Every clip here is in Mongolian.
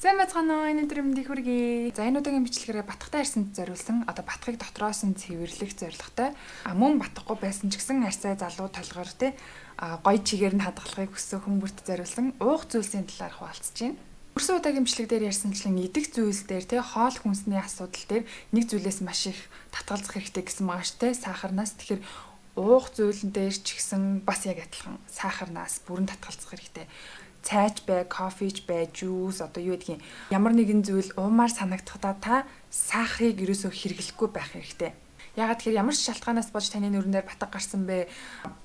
Сайн байцгаана уу энэ өдөр мэндийг хүргэе. За энэ удаагийн бичлэгээрээ батхтай арьсанд зориулсан батхыг дотроос нь цэвэрлэх зорилготой мөн батхгүй байсан ч гэсэн арьсаа залуу толгоор гоё чигээр нь хадгалахыг хүссэн хүмүүст зориулсан уух зүйлсийн талаар хуваалцж байна. Өрсөн удаагийн бичлэг дээр ярьсанчлан идэх зүйлс дээр хоол хүнсний асуудал дээр нэг зүйлээс маш их татгалзах хэрэгтэй гэсэн маш сахарнаас тэгэхээр уух зүйлэн дээр ч гэсэн бас яг адилхан сахарнаас бүрэн татгалзах хэрэгтэй. Цайч бай, кофеч бай, жуус юу гэдгийг ямар нэгэн зүйл уумаар санагдахдаа та сахарыг ерөөсөө хэрэглэхгүй байх хэрэгтэй. Ягаад тэгэхээр ямар ч шалтгаанаас болж таны нүүрэн дээр батга гарсан бэ?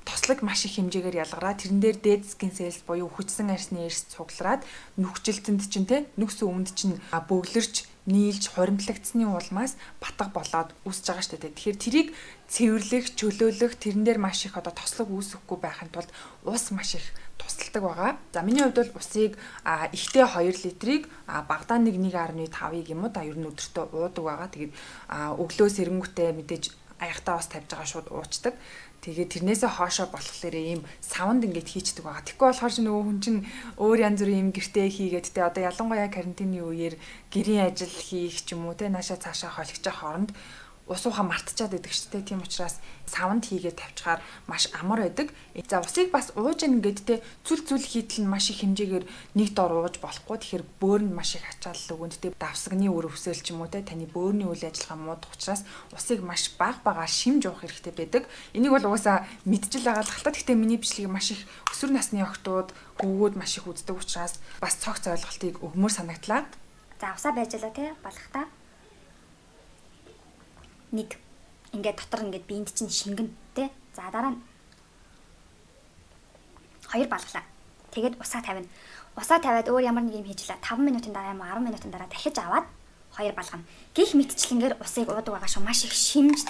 Тослог маш их хэмжээгээр ялгараад тэрэн дээр дээд skin cells буюу хүчсэн арьсны эрс цуглараад нүхжилтэнд чинь нүгс өмнөд чинь бөглөрч нийлж хуримтлагдсны улмаас батга болоод үүсэж байгаа шүү дээ. Тэгэхээр тэрийг цэвэрлэх, чөлөөлөх, тэрэн дээр маш их тослог үүсэхгүй байхын тулд ус маш их тусалдаг байгаа. За миний хувьд бол усыг ихтэй 2 литрийг багадаа 1.5-ыг юм уу ер нь өдөртөө уудаг байгаа. Тэгээд өглөө сэрэнгүүтээ мэдээж аягтаа ус тавьж байгаа шууд уучдаг. Тэгээд тэрнээсээ хоошоо болохоор ийм савнд ингээд хийчдэг байгаа. Тэгэхгүй болохоор ч нөгөө хүн чинь өөр янз бүрийн юм гэртээ хийгээд одоо ялангуяа карантины үеэр гэрийн ажил хийх ч юм уу наашаа цаашаа холигч хооронд ус ууха мартчихад байдаг шүү дээ. Тийм учраас савнд хийгээд тавьчихаар маш амар байдаг. За усыг бас ууж ингээд зүл хийтэл нь маш их хэмжээгээр нэг дор ууж болохгүй. Тэгэхээр бөөрөнд маш их ачаалал өгөнд давсагны үр өвсөл ч юм уу таны бөөрийн үйл ажиллагаа муудах учраас усыг маш багаар шимж уух хэрэгтэй байдаг. Энийг бол угаасаа мэдчихэл байгаа л хальтаа. Гэхдээ миний бичлэгийг маш их өсвөр насны охтууд, хөвгүүд маш их үздэг учраас бас цогц ойлголтыг өгмөр санагдлаа. За усаа байжлаа балахтаа. Нэг ингээд дотор ингээд биенд чинь шингэнтэй. За дараа нь 2 балглаа. Тэгээд усаа тавина. Усаа тавиад өөр ямар нэг юм хийжлээ. 5 минутын дараа юм 10 минутын дараа дахиж аваад 2 балгана. Гэх мэтчлэнгээр усыг уудаг байгаа шүү. Маш их шимж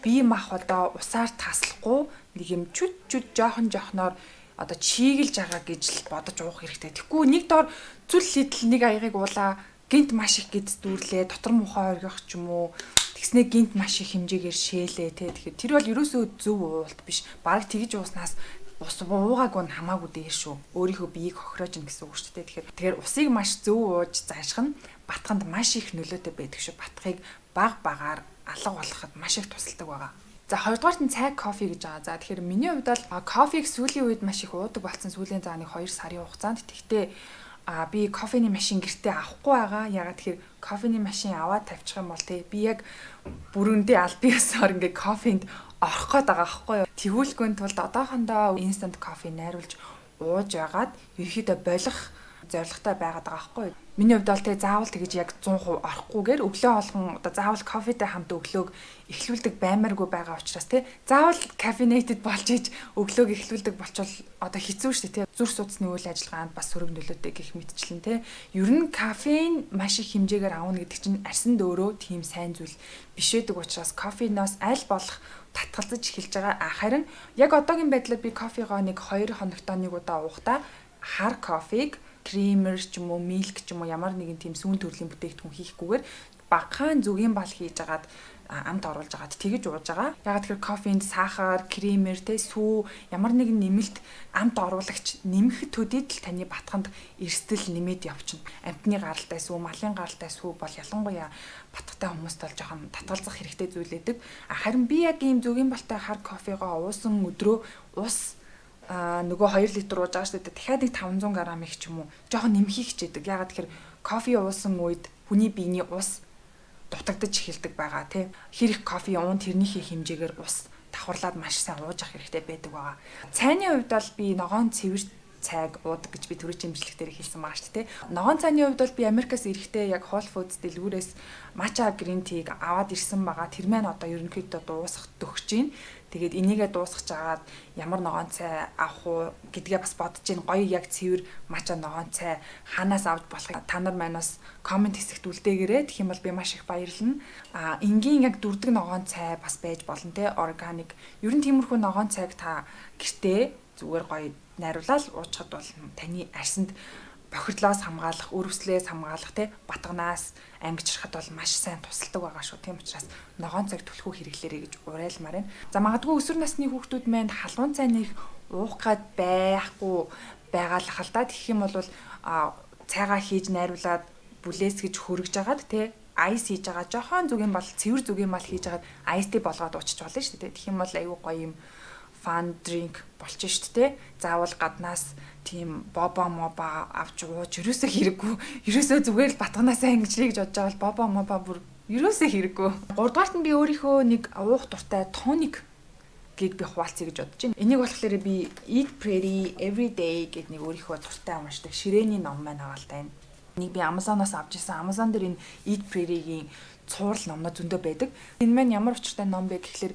бие мах усаар таслахгүй нэг юм чүд жоохноор чиглэж байгаа гэж л бодож уух хэрэгтэй. Тэгэхгүй нэг дор зүл хідэл нэг аягийг уулаа гинт маш их гэдс дүүрлээ. Дотор мухаа оргих ч юм уу тэгснэ гинт маш их хэмжээгээр шээлээ тэгэхээр тэр бол ерөөсөө зөв уулт биш. Бараг тэгж ууснаас ус уугааг нь хамаагүй дээр шүү. Өөрийнхөө биеийг хохироож ин гэсэн үг шүү дээ. Тэгэхээр усыг маш зөв ууж зааших нь батганд маш их нөлөөтэй байдаг шүү. Батгыг багаар алга болгоход маш их тусалдаг байгаа. За хоёрдугаарт нь цай кофе гэж байгаа. За тэгэхээр миний хувьд бол кофег сүүлийн үед маш их уудаг болсон. Сүүлийн нэг 2 сарын хугацаанд. Тэгтээ би кофений машин гэртээ авахгүй байгаа. Ягаад тэгэхээр кофений машин аваад тавьчих юм бол би яг бүрэндээ аль биесээр ингээ кофенд орох гээд байгаа байхгүй юу. Тэгүүлгүй тулд одоохондоо instant кофе найруулж ууж байгаад ерөөхдөө болох зорилготой байгаад байгаа байхгүй юу. Миний хувьд бол заавал тэгж яг 100% орохгүйгээр өглөө болгон заавал кофетэй хамт өглөөг эхлүүлдэг баймааргүй байгаа учраас заавал caffeinated болж иж өглөөг эхлүүлдэг болчвол хэцүү шүү дээ. Зүрх судасны үйл ажиллагаанд бас сөрөг нөлөөтэй гэх мэтчлэн ер нь кофеин маш их хэмжээгээр авна гэдэг чинь арьсанд өөрөө тийм сайн зүйл биш байдаг учраас кофеноос аль болох татгалзаж эхэлж байгаа. Харин яг одоогийн байдлаар би кофегоо нэг 2 хоногтоо нэг удаа уухтаа хар кофег кремер ч юм уу милк ч юм уу ямар нэгэн тийм сүүн төрлийн бүтээгдэхүүн хийхгүйгээр багахан зүгийн бал хийж агаад амт оруулж агаад тэгж ууж байгаа. Ягаад тэгэхээр кофенд сахар, кремер сүү ямар нэгэн нэмэлт амт оруулагч нэмэхэд төдийд л таны батганд эрсдэл нэмээд явчихна. Амтны гаралтай сүү, малын гаралтай сүү бол ялангуяа батгатай хүмүүст бол жоохон татгалзах хэрэгтэй зүйл байдаг. Харин би яг ийм зүгийн балтай хар кофегоо уусан өдрөө ус нөгөө 2 литр ууж байгаа шүү дээ. Дахиад нэг 500 г их ч юм уу жоохон нэмхийг хичээдэг. Ягаад тэгэхээр кофе уусан үед хүний биений ус дутагдаж эхэлдэг байгаа тий. Хэрэг кофе уун тэрнийхээ хэмжээгээр ус давхарлаад маш сайн ууж ах хэрэгтэй байдаг байгаа. Цайны хувьд бол би ногоон цэвэр цайг уудаг гэж би түрүүчийн бичлэгтэр хэлсэн байгаа шүү дээ. Ногоон цайны хувьд бол би Америкаас ирэхдээ яг Whole Foods дэлгүүрээс matcha green tea-г аваад ирсэн байгаа. Тэр маань ерөнхийдөө дуусах төгсөж байна. Тэгээд энийгээ дуусгаж агаад ямар ногоон цай авах уу гэдгээ бас бодож ийн гоё яг цэвэр матча ногоон цай хаанаас авч болох та нар манаас комент хэсэгт үлдээгээрэй. Тэгэх юм бол би маш их баярлна. Энгийн яг дүрдэг ногоон цай бас байж болно те органик. Ер нь тиймэрхүү ногоон цайг та гэртээ зүгээр гоё найруулаад уучхад бол таны арьсанд бохирдлоос хамгаалах, үр өслөөс хамгаалах батганаас ангижрахад бол маш сайн тусалдаг байгаа шүү. Тийм учраас ногоон цайг түлхүү хэрэглээрэй гэж уриалмаар байна. За магадгүй өсвөр насны хүүхдүүд маань халуун цайныг уух гээд байхгүй байгаа л хал та. Тэгэх юм бол цайгаа хийж найруулад бүлээс гэж хөргөж агаад те айс хийж байгаа жоохон зүгийн бол цэвэр зүгийн мал хийж агаад айс тий болгоод уучч болно шүү дээ. Тэгэх юм бол аюу гоё юм fun drink болчих шүү дээ. Заавал гаднаас тийм боба моба авч ууж ерөөсөө хэрэггүй. Ерөөсөө зүгээр л батганаасаа ингэж гэж бодож байгаа бол боба моба бүр ерөөсөө хэрэггүй. 3 дугаарт нь би өөрийнхөө нэг уух дуртай тоник гийг би хуваалцъя гэж бодож байна. Энийг болохоор би Eat Pretty Every Day гэдэг нэг өөрийнхөө дуртай уншдаг ширээний ном маань байгаа л тань. Энийг би Amazon-аас авч ирсэн. Amazon дээр энэ Eat Pretty-гийн цуврал номнод зөндөө байдаг. Энэ маань ямар учиртай ном бэ гэхэлэр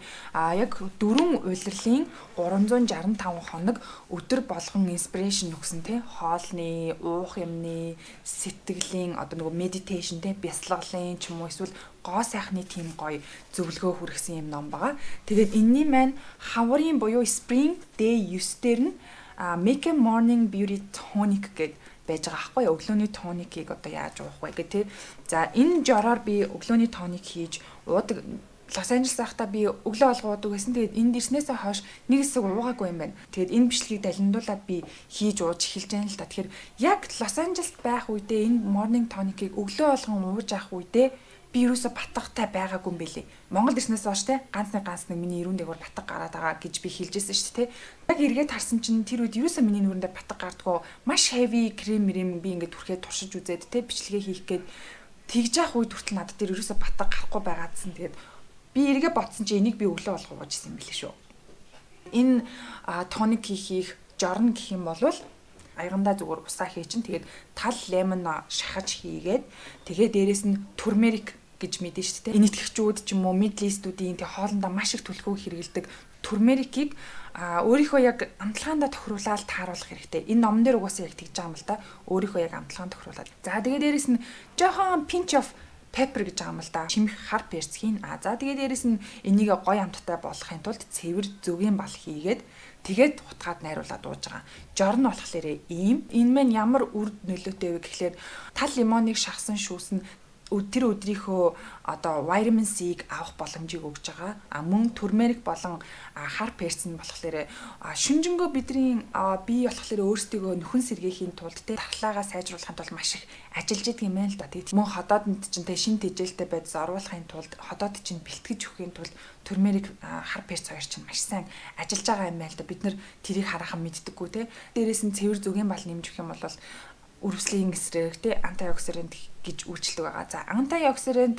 яг 4 улирлын 365 хоног өдөр болгон инспирэшн өгсөн тий хоолны, уух юмны, сэтгэлийн одоо нөгөө медитейшн тий бясалгалын ч юм уу эсвэл гоо сайхны тийм гоё зөвлөгөө хүргэсэн юм ном байгаа. Тэгээд энэний маань хаврын буюу Spring Day 9 дээр нь Make a Morning Beauty Tonic гэдэг байж байгаа аахгүй өглөөний тоникийг одоо яаж уух вэ гэх тий. За энэ жороор би өглөөний тоник хийж уудаг. Лос Анжелес байхдаа би өглөө алга уудаг гэсэн. Тэгээд энд ирснээсээ хойш нэг хэсэг уугаагүй юм байна. Тэгээд энэ бичлэгийг далиндуулаад би хийж ууж эхэлж байна л та. Тэгэхээр яг Лос Анжелест байх үедээ энэ morning tonic-ийг өглөө болгон ууж авах үедээ би юусо батгатай байгаагүй юм бэлээ. Монгол ирснээс хойш те ганц нэг миний ирүүн дээгүүр батга гараад байгаа гэж би хэлжсэн шүү дээ те. Яг эргээд харсан чинь тэр үед юусо миний нүрэн дээр батга гардгоо маш heavy крем би ингээд түрхээ туршиж үзээд те бичлэгээ хийх гээд тэгж явах үед хүртэл надад тэр юусо батга гарахгүй байгаадсан. Тэгээд би эргээ бодсон чинь энийг би өглөө болгоо ууж исэн юм бэлээ шүү. Энэ тоник хийх жорно гэх юм бол аягандаа зүгээр усаа хий чинь тэгээд тал лемон шахаж хийгээд тэгээд дээрэс нь турмерик гэж мэдэн шүү дээ. Энэтхэгчүүд ч юм уу Middle East-үүдийн тэг хоолндоо маш их түлхүү хэрэгэлдэг турмерикийг өөрийнхөө яг амтлагаандаа тохируулаад тааруулах хэрэгтэй. Энэ номон дээр угаасаа яг тэгж байгаа юм л да. Өөрийнхөө яг амтлагаанд тохируулаад. За тэгээд дээрэс нь жоохон pinch of pepper гэж байгаа юм л да. Чимэх хар перц хийн. За тэгээд дээрэс нь энийг гоё амттай болгохын тулд цэвэр зүгийн бал хийгээд тэгээд утгаад найруулад ууж байгаа. Жорно болохоор ийм. Энэ маань ямар үр нөлөөтэй вэ гэхлээр тал лимоныг шахсан шүүс нь тэр өдрийнхөө одоо витамин C-г авах боломжийг өгж байгаа. Мөн турмерик болон хар перц нь болохоор шүнжэнгөө бидний бие болохоор өөрсдөө нөхөн сэргээхийн тулд те тархлаагаа сайжруулахын тулд маш их ажиллаж идэг юм байна л да. Тэгээд мөн ходоодд чинь те шин тэжээлтэй байдас оруулахын тулд ходоод чинь бэлтгэж өгөхийн тулд турмерик хар перц хоёр чинь маш сайн ажиллаж байгаа юм байна л да. Бид нэр тэрийг хараахан мэддэггүй те. Дээрээс нь цэвэр зүгийн бал нэмжих юм бол үрвслийн эсрэг тий антиоксидант гэж үйлчилдэг байгаа. За антиоксидант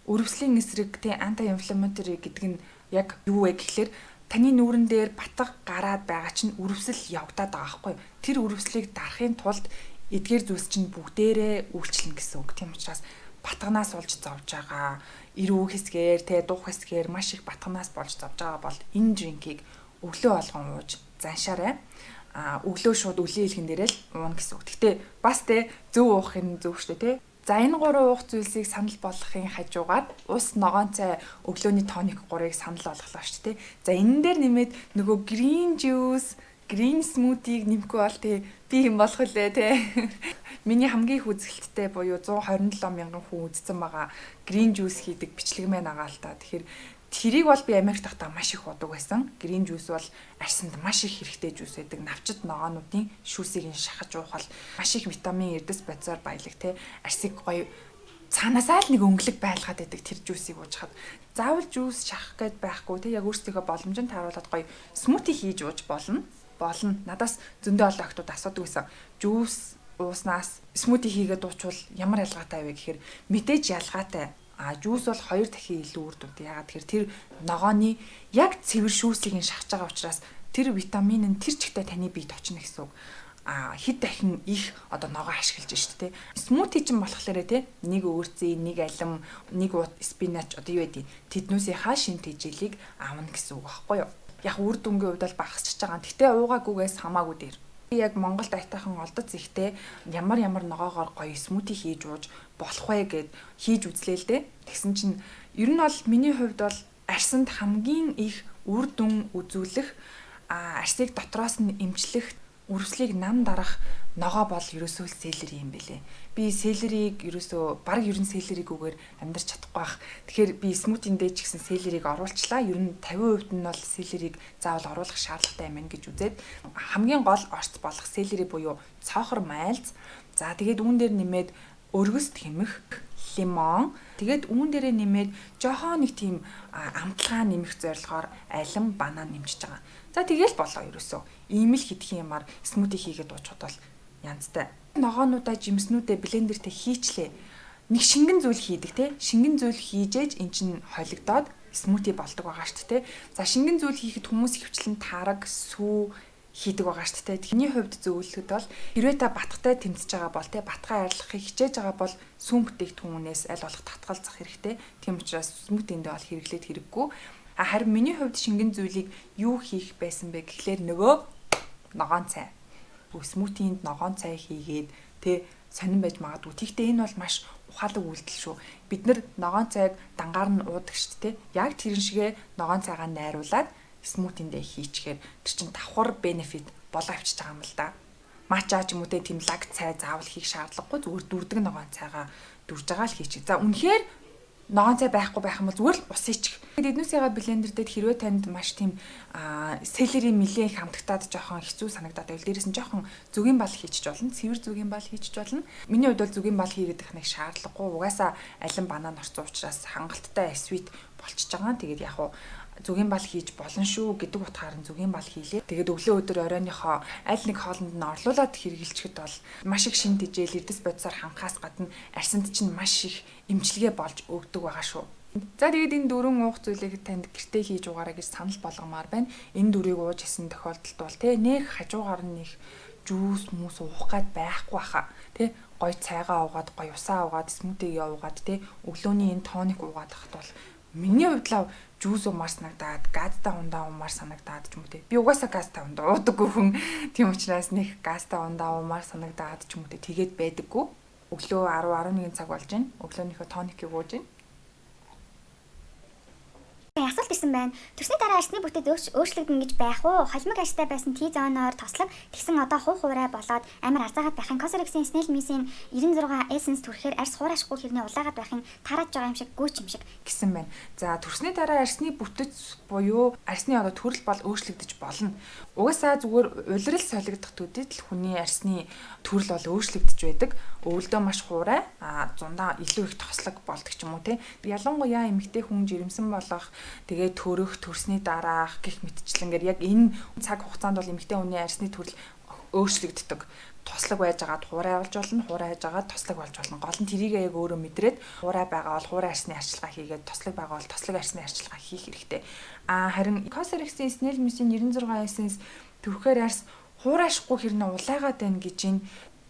үрвслийн эсрэг тий антиинфламатори гэдэг нь яг юу вэ гэхэлэр таны нүүрэн дээр батга гараад байгаа чинь үрвсэл явагдаад байгаа байхгүй. Тэр үрвслийг дарахын тулд эдгээр зүйлс чинь бүгдээрээ үйлчлэнэ гэсэн үг. Тийм учраас батганаас олж зовж байгаа эрүү хэсгээр тий дух хэсгээр маш их батганаас болж зовж байгаа бол энэ дринкийг өглөө болгон ууж заншаарай. Өглөө шууд үлийн хэлхэн дээрээ л ууна гэсэн үг. Гэхдээ бас те зөв уух юм зөв шүү дээ те. За энэ 3 уух зүйлсийг санал болгохын хажуугаар ус ногоон цай өглөөний тоник 3-ыг санал болголоо шүү дээ. За энэ дээр нэмээд нөгөө green juice, green smoothie-г нэмэхгүй бол те би юм болох үлээ те. Миний хамгийн их үзэлттэй буюу 127 мянган хүн үзсэн байгаа green juice хийдэг бичлэг маань агаа л та. Тэгэхээр тэрийг бол би Америкт тахта маш их удаг байсан. Green juice бол арьсанд маш их хэрэгтэй жуус байдаг. Навчит ногоонуудын шүүсийг шахаж уух бол маш их витамин эрдэс бодисоор баялаг те. Арьсыг гоё цаанаасаа л нэг өнгөлөг байлгаад байдаг тэр жуусыг ууж хаад. Заавал жуус шахах гээд байхгүй те. Яг өөрсдийнхөө боломжинд тааруулаад гоё смути хийж ууж болно. Надаас зөндөө олон охтууд асуудаг байсан. Жуус ууснаас смути хийгээд уучвал ямар ялгаатай вэ гэхээр мэдээж ялгаатай. Жуус бол 2 дахин илүү үр дүнтэй. Ягаад тэгэхээр тэр ногооны яг цэвэр шүүсийг шахаж байгаа учраас тэр витамин нь тэр чигтээ таны биед очно гэсэн үг. Хэд дахин их одоо ногоо ашиглаж штэ тэ. Смути ч юм болохоор тэ нэг өөрцөө, нэг алим, нэг спинач одоо юу гэдэг тэднүүсийнхаа шин тэжээлийг аавна гэсэн үг байхгүй юу? Яг үр дүнгийн хувьд бол багасч байгаа. Гэтэ уугаагүйгээс хамаагүй дээр. Яг Монголд айтайхан олдоц ихтэй ямар ногоогоор гоё смути хийж ууж болох вэ гэд хийж үзлээ л дээ. Тэгсэн чинь ер нь бол миний хувьд бол арьсанд хамгийн их үр дүн үзүүлэх арьсыг дотроос нь эмчлэх үрвслийг нам дарах ногоо бол ерөөсөө селери юм бэлээ. Би селерийг ерөөсөө баг ерөн селеригүүгээр амьдарч чадахгүй бах. Тэгэхээр би смутиндээ ч гэсэн селерийг оруулчлаа. Ер нь 50% нь бол селерийг заавал оруулах шаардлагатай юм гэж үзээд хамгийн гол орц болох селери буюу цоохор майлз. За тэгээд үүн дээр нэмээд өргөс тэмэх, лимон, тэгээд үүн дээрээ нэмээд жоохон нэг тийм амтлагаа нэмэх зорилгоор алин, банан нэмчихэж байгаа. За тэгэл болоо ерөөсөө. Ийм л хэдхэн юмар смути хийгээд уучхад бол янзтай. Ногоонуудаа, жимснүүдээ блендертэй хийчлээ. Нэг шингэн зүйл хийдэг те. Шингэн зүйл хийжээж эн чин холигдоод смути болдог байгаа шүү дээ. За шингэн зүйл хийхэд хүмүүс хөвчлэн тараг, сүү хийдэг байгаа шүү дээ. Тэний хувьд зөвлөхөд бол хэрвээ та батгатай тэмцэж байгаа бол те батгаа арилгахыг хичээж байгаа бол сүүн бүтээгдэхүүнээс аль болох татгалзах хэрэгтэй. Тийм учраас смутиндээ бол хэрэглээд хэрэггүй. Харин миний хувьд шингэн зүйлийг юу хийх байсан бэ гэхлээр нөгөө ногоон цай. Смутинд ногоон цай хийгээд те сонирн байж магадгүй. Тэгтээ энэ бол маш ухаалаг үйлдэл шүү. Бид нар ногоон цайг дангаар нь уудаг шүү дээ. Яг тэрэн шигээ ногоон цайгаа найруулад смутиндээ хийчихээр тэр чин давхар бенефит болоо авчиж байгаа юм л да. Мача ч юм уу тийм лаг цай заавал хийх шаардлагагүй, зүгээр дүрдэг ногоон цайгаа дүрж байгаа л хийчих. За үнэхээр ногоон цай байхгүй байх юм бол зүгээр л ус ичих. Эднүсийгээ блендердээд хэрвээ танд маш тийм селери милээ их хамтагтаад жоохон хэцүү санагдаад байвал дээрээс нь жоохон зүгийн бал хийчих болно. Цэвэр зүгийн бал хийчих болно. Миний хувьд бол зүгийн бал хийгээд их нэг шаардлагагүй. Угаасаа алин банан орсон учраас хангалттай свит болчихж байгаа. Тэгээд яг уу зүгийн бал хийж болно шүү гэдэг утгаар нь зүгийн бал хийлээ. Тэгээд өглөө өдөр оройныхоо аль нэг хоолнд нь орлуулад хэрэгжилчихэд бол маш их шин тэжээл эрдэс бодисоор ханхаас гадна арсанд чинь маш их эмчилгээ болж өгдөг байгаа шүү. За тэгээд энэ дөрвөн уух зүйлийг танд гэртээ хийж угаарай гэж санал болгомоор байна. Энэ дөрвийг ууж исэн тохиолдолд бол нэг хажуугаар нь их жуус мөс уух гад байхгүй баха. Гой цайгаа уугаад, гой усаа уугаад, смутиг уугаад өглөөний энэ тоник уугаад хахад бол миний хувьд л жуус уумар санагдаад, газтай ундаа уумар санагдаад ч юм уу те. Би угаасаа газтай ундаа уудаггүй хүн. Тийм учраас нэг газтай ундаа уумар санагдаад ч юм уу те. Тэгээд байдаггүй. Өглөө 10-11 цаг болж байна. Өглөөнийхөө тоникийг ууж байна. Асуулт ирсэн байна. Төрсний дараа арсны бүтэд өөрчлөгдөн гэж байх уу? Холимог арстай байсан T-зоноор тослог тэгсэн одоо хуурай болоод амар арзаагаад байхын Cosrx-ийн Snail Mist-ийн 96 Essence түрхээр арс хуурайшгүй хэрнээ улаагаад байхын тараад байгаа юм шиг гүйч юм шиг гэсэн байна. За төрсний дараа арсны бүтэц буюу арсны одоо төрөл бол өөрчлөгдөж болно. Угаасаа зүгээр улирал солигдох төдийд л хүний арсны төрөл бол өөрчлөгдөж байдаг. Өвөлдөө маш хуурай, зундаа илүү их тослог болдог ч юм уу те. Ялангуяа эмэгтэй хүн жирэмсэн болох тэгээд төрөх, төрсний дараах гэх мэтчлэнгээр яг энэ цаг хугацаанд бол эмэгтэй хүний арсны төрөл өөрчлөгддөг. Тослог байж байгаад хуурай болж болно, хуурай байж байгаад тослог болж болно. Гол нь тэрийг яг өөрөө мэдрээд хуурай байгаа бол хуурай арсны арчилгаа хийгээд тослог байгаа бол тослог арсны арчилгаа хийх хэрэгтэй. Харин Cosrx-ийн Snail Mist-ийн 96 Essence түрхээр арс хуурайшгүй хэрнээ улаагаад байна гэж энэ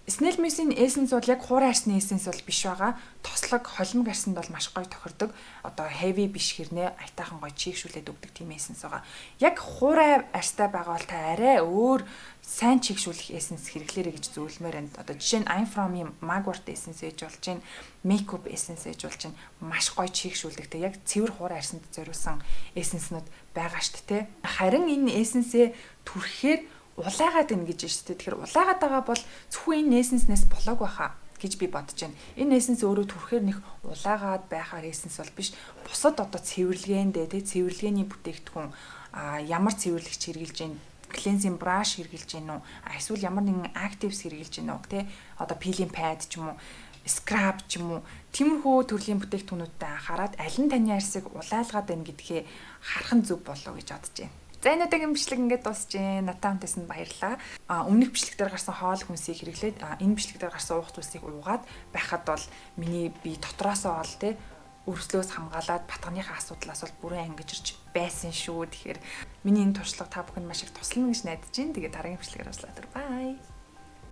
Snail Mist-ийн Essence бол яг хуурай арсны Essence бол биш байгаа. Тослог холимог арсанд бол маш гоё тохирдог. Одоо heavy биш хэрнээ айтаахан гоё чийгшүүлээд өгдөг тийм Essence байгаа. Яг хуурай арстай байгаа бол та арай өөр сайн чийгшүүлэх Essence хэрэглээрэй гэж зөвлөмөр байна. Одоо жишээ нь I'm From-ийн Mugwort Essence ээж болж байна. Makeup Essence ээж болж байна. Маш гоё чийгшүүлдэг те яг цэвэр хуурай арсанд зориулсан Essence-нууд байгаа шүү дээ. Харин энэ Essence-ээ түрхэхээр улаагаад байна гэж байна шүү дээ. Тэгэхээр улаагаад байгаа бол зөвхөн энэ Essence-нээс болоог байхаа гэж би бодож байна. Энэ Essence өөрөө түрхэхээр нэг улаагаад байхаар Essence бол биш. Бусад одоо цэвэрлэгээндээ тий цэвэрлэгээний бүтээгдэхүүн ямар цэвэрлэгч хэрэгжилж байна, cleansing brush хэрэгжилж байна уу? Эсвэл ямар нэгэн actives хэрэгжилж байна уу тий? Одоо peeling pad ч юм уу, scrub ч юм уу, тиймэрхүү төрлийн бүтээгдэхүүнүүдтэй анхаарад аль нь таны арсыг улаалгаад байна гэдгээ харах нь зөв болов гэж бодож байна. За энэ удаагийн бичлэг ингээд дуусж байна. Натаа хамтайсан баярлалаа. Өмнөх бичлэг дээр гарсан хоол хүнсийг хэрэглээд энэ бичлэг дээр гарсан уух зүйлсийг уугаад байхад бол миний бие дотроосоо ол те өрслөөс хамгаалаад батганыхаа асуудлаас бол бүрэн ангижирч байсан шүү. Тэгэхээр миний энэ туршлага та бүхэнд маш их туслана гэж найдаж байна. Тэгээд дараагийн бичлэгээр уулзлаа. Бай.